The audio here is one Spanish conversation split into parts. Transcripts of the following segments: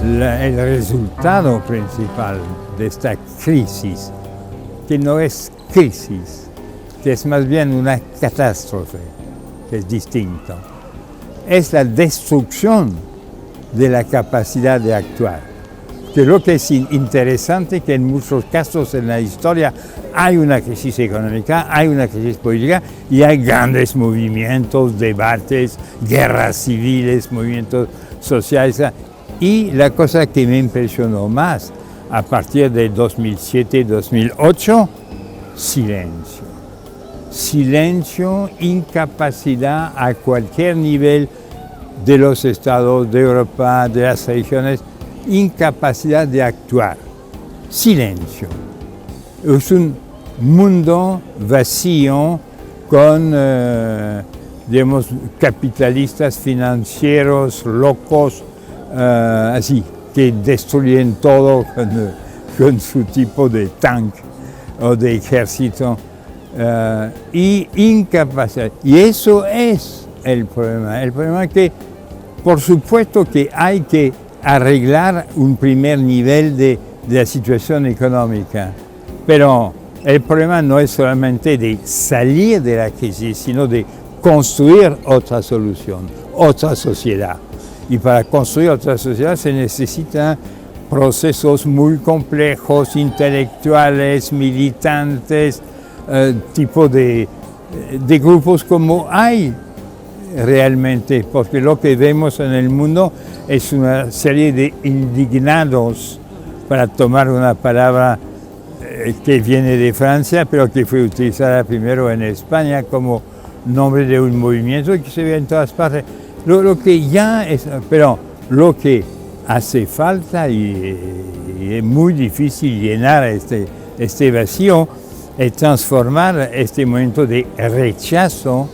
el resultado principal de esta crisis, que no es crisis, que es más bien una catástrofe, que es distinto, es la destrucción de la capacidad de actuar. Creo que es interesante que en muchos casos en la historia hay una crisis económica, hay una crisis política y hay grandes movimientos, debates, guerras civiles, movimientos sociales. Y la cosa que me impresionó más a partir de 2007-2008, silencio. Silencio, incapacidad a cualquier nivel de los estados, de Europa, de las regiones, incapacidad de actuar. Silencio. Es un mundo vacío con, digamos, capitalistas financieros locos, así, que destruyen todo con su tipo de tanque o de ejército y incapacidad. Y eso es el problema. El problema es que, por supuesto que hay que arreglar un primer nivel de la situación económica, pero el problema no es solamente de salir de la crisis, sino de construir otra solución, otra sociedad. Y para construir otra sociedad se necesitan procesos muy complejos, intelectuales, militantes, tipo de grupos como hay realmente, porque lo que vemos en el mundo es una serie de indignados, para tomar una palabra que viene de Francia, pero que fue utilizada primero en España como nombre de un movimiento que se ve en todas partes. Lo que ya es, pero lo que hace falta y es muy difícil llenar este vacío es transformar este momento de rechazo,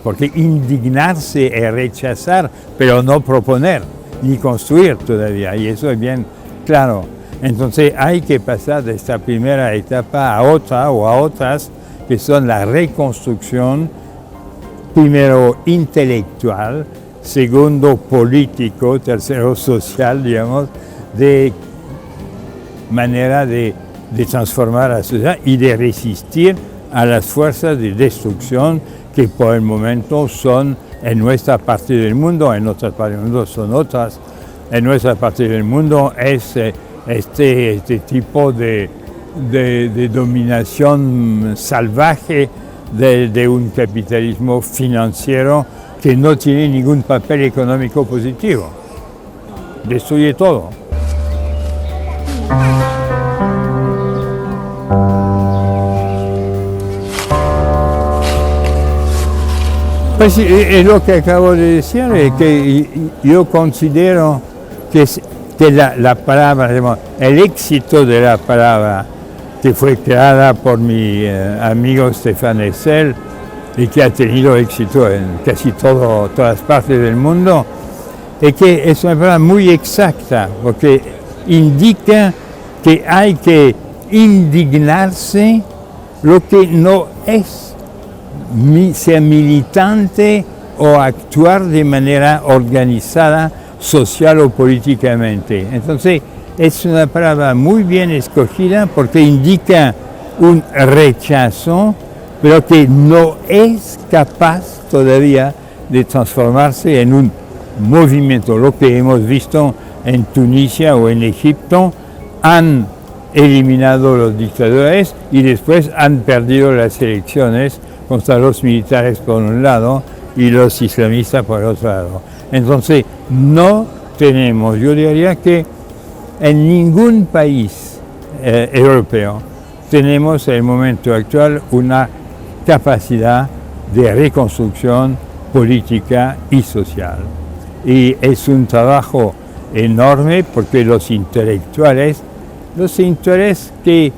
porque indignarse es rechazar, pero no proponer ni construir todavía, y eso es bien claro. Entonces hay que pasar de esta primera etapa a otra o a otras, que son la reconstrucción, primero intelectual, segundo político, tercero social, digamos, de manera de transformar la sociedad y de resistir a las fuerzas de destrucción que por el momento son en nuestra parte del mundo, en otras partes del mundo son otras. En nuestra parte del mundo es este tipo de dominación salvaje de un capitalismo financiero que no tiene ningún papel económico positivo. Destruye todo. Pues es lo que acabo de decir, es que yo considero que la palabra, digamos, el éxito de la palabra que fue creada por mi amigo Stéphane Hessel y que ha tenido éxito en casi todas partes del mundo, es que es una palabra muy exacta, porque indica que hay que indignarse lo que no es ser militante o actuar de manera organizada, social o políticamente. Entonces, es una palabra muy bien escogida porque indica un rechazo, pero que no es capaz todavía de transformarse en un movimiento. Lo que hemos visto en Tunisia o en Egipto, han eliminado los dictadores y después han perdido las elecciones contra los militares por un lado y los islamistas por el otro lado. Entonces, no tenemos, yo diría que en ningún país europeo tenemos en el momento actual una capacidad de reconstrucción política y social. Y es un trabajo enorme porque los intelectuales que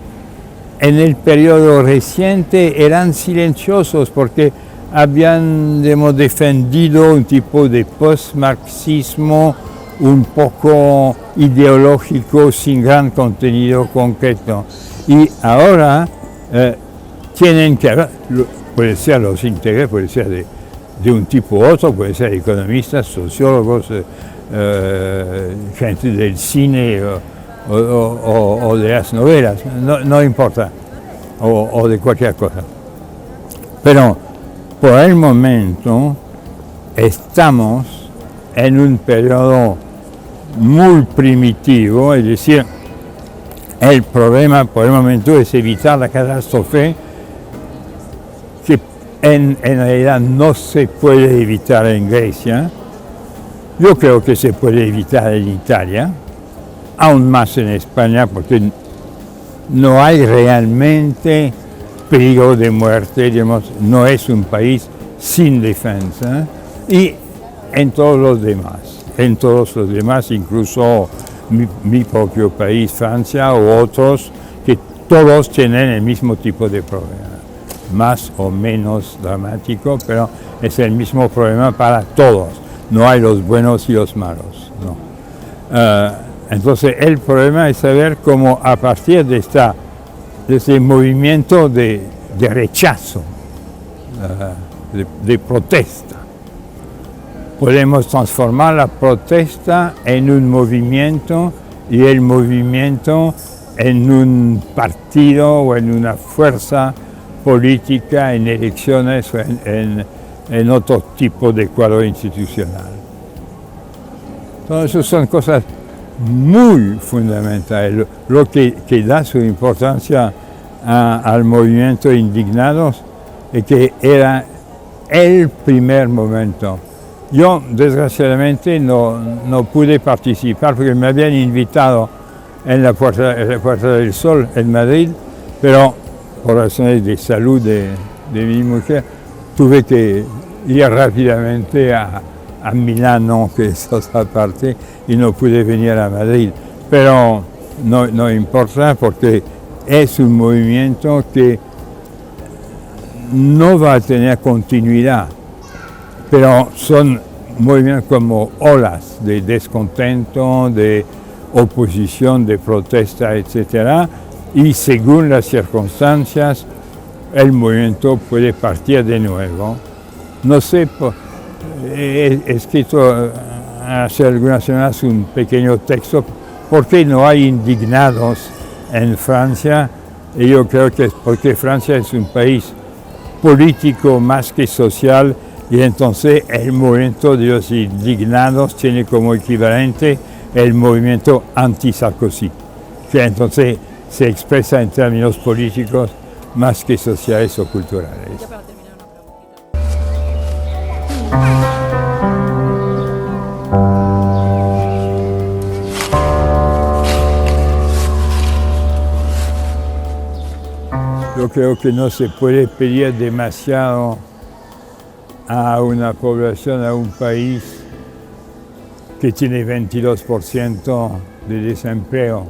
en el periodo reciente eran silenciosos porque habían defendido un tipo de post-marxismo un poco ideológico sin gran contenido concreto. Y ahora tienen que hablar, puede ser los intelectuales, puede ser de un tipo u otro, puede ser economistas, sociólogos, gente del cine o de las novelas, no importa, o de cualquier cosa. Pero por el momento estamos en un periodo muy primitivo, es decir, el problema por el momento es evitar la catástrofe que en realidad no se puede evitar en Grecia. Yo creo que se puede evitar en Italia, aún más en España, porque no hay realmente peligro de muerte, digamos, no es un país sin defensa, y en todos los demás, incluso mi propio país, Francia, u otros, que todos tienen el mismo tipo de problema, más o menos dramático, pero es el mismo problema para todos. No hay los buenos y los malos, no. Entonces el problema es saber cómo a partir de este movimiento de rechazo, de protesta, podemos transformar la protesta en un movimiento y el movimiento en un partido o en una fuerza política en elecciones o en otro tipo de cuadro institucional. Entonces, eso son cosas muy fundamentales. Lo que da su importancia al movimiento Indignados es que era el primer momento. Yo, desgraciadamente, no pude participar porque me habían invitado en la Puerta del Sol en Madrid, pero por razones de salud de mi mujer, tuve que ir rápidamente a Milano, que es otra parte, y no pude venir a Madrid. Pero no importa porque es un movimiento que no va a tener continuidad, pero son movimientos como olas de descontento, de oposición, de protesta, etc. Y según las circunstancias, el movimiento puede partir de nuevo. No sé, he escrito hace algunas semanas un pequeño texto, ¿por qué no hay indignados en Francia? Y yo creo que es porque Francia es un país político más que social, y entonces el movimiento de los indignados tiene como equivalente el movimiento anti-Sarkozy, que entonces se expresa en términos políticos más que sociales o culturales. Ya para terminar, una preguntita. Yo creo que no se puede pedir demasiado a una población, a un país que tiene 22% de desempleo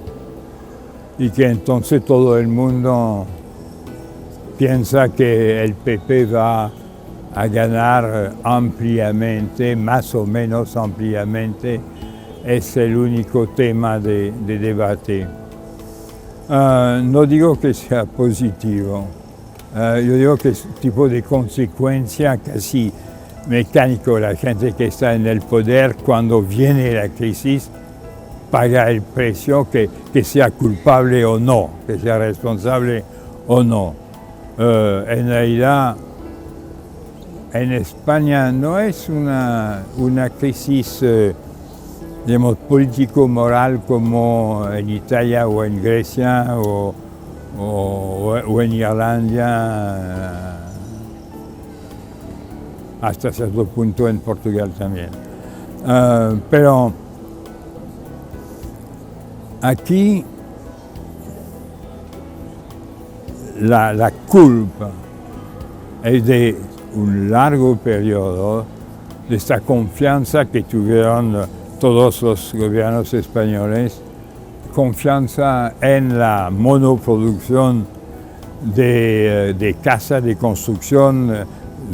y que entonces todo el mundo piensa que el PP va a ganar ampliamente, más o menos ampliamente. Es el único tema de debate. No digo que sea positivo, yo digo que es un tipo de consecuencia casi mecánico. La gente que está en el poder, cuando viene la crisis, paga el precio, que sea culpable o no, que sea responsable o no. En realidad, en España no es una crisis digamos, político-moral como en Italia o en Grecia o en Irlanda, hasta cierto punto en Portugal también. Pero aquí la culpa es de un largo periodo de esta confianza que tuvieron todos los gobiernos españoles, confianza en la monoproducción de casa de construcción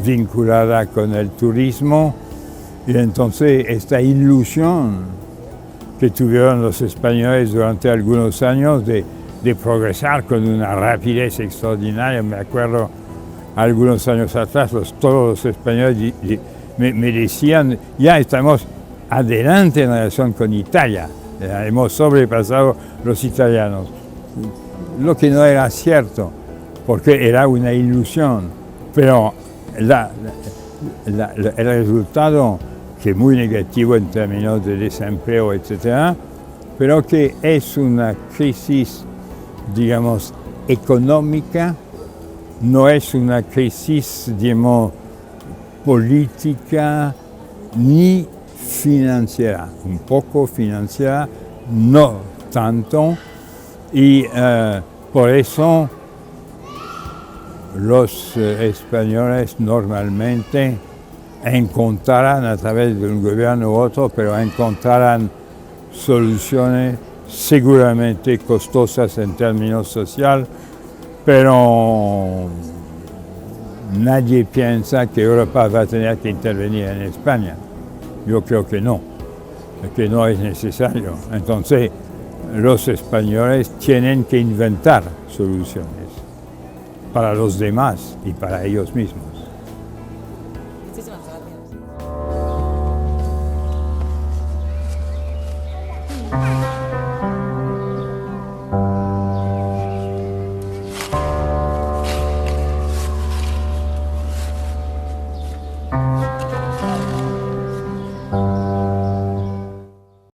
vinculada con el turismo, y entonces esta ilusión que tuvieron los españoles durante algunos años de progresar con una rapidez extraordinaria. Me acuerdo algunos años atrás, todos los españoles me decían, ya estamos adelante en relación con Italia. Hemos sobrepasado los italianos, lo que no era cierto, porque era una ilusión, pero el resultado, que es muy negativo en términos de desempleo, etc., pero que es una crisis, digamos, económica, no es una crisis, digamos, política ni financiera, un poco financiera, no tanto, y por eso los españoles normalmente encontrarán a través de un gobierno u otro, pero encontrarán soluciones seguramente costosas en términos sociales, pero nadie piensa que Europa va a tener que intervenir en España. Yo creo que no es necesario. Entonces, los españoles tienen que inventar soluciones para los demás y para ellos mismos. Muchísimas gracias.